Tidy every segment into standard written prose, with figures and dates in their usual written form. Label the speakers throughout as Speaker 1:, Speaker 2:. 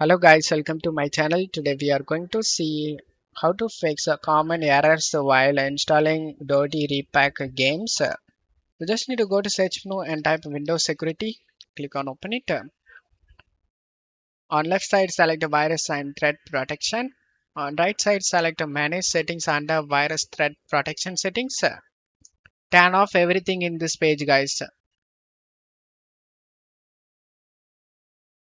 Speaker 1: Hello guys, welcome to my channel. Today we are going to see how to fix common errors while installing DODI Repack games. You just need to go to search menu and type Windows Security. Click on open it. On left side select virus and threat protection. On right side select manage settings under virus threat protection settings. Turn off everything in this page guys.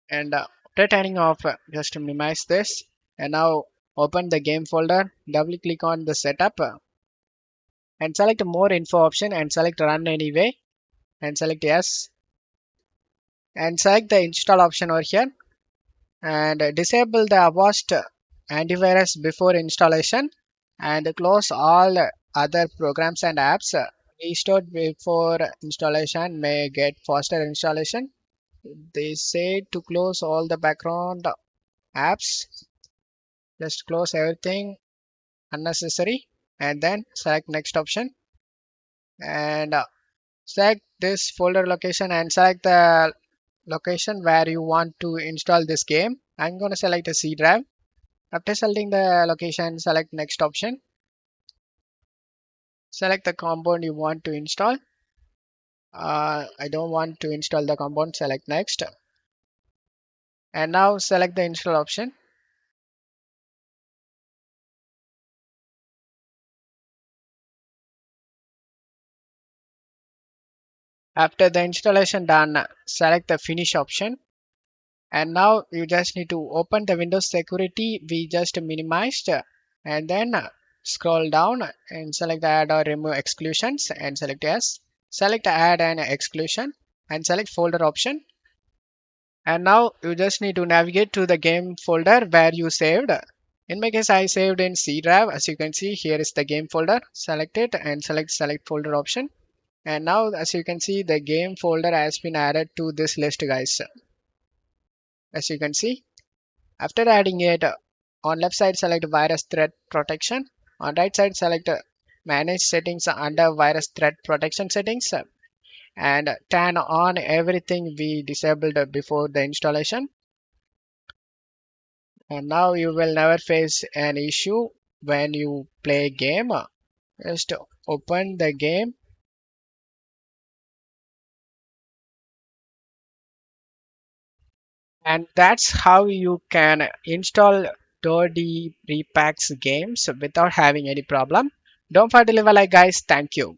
Speaker 1: And after turning off, just minimize this. And now open the game folder. Double click on the setup. And select more info option and select run anyway and select yes and select the install option over here and disable the avast antivirus before installation and close all other programs and apps. Restart before installation may get faster installation. They say to close all the background apps. Just close everything unnecessary and then select next option and select this folder location and select the location where you want to install this game. I'm going to select a C drive. After selecting the location, select next option. Select the component you want to install. I don't want to install the component, select next. And now select the install option. After the installation done, select the finish option. And now you just need to open the Windows security we just minimized and then scroll down and select the add or remove exclusions and select yes. Select add and exclusion and select folder option. And now you just need to navigate to the game folder where you saved. In my case, I saved in C drive. As you can see, here is the game folder. Select it and select folder option. And now as you can see, the game folder has been added to this list guys. As you can see, after adding it, on left side select virus threat protection. On right side select manage settings under virus threat protection settings and turn on everything we disabled before the installation. And now you will never face an issue when you play a game. Just open the game and that's how you can install DODI Repacks games without having any problem. Don't forget to leave a like guys. Thank you.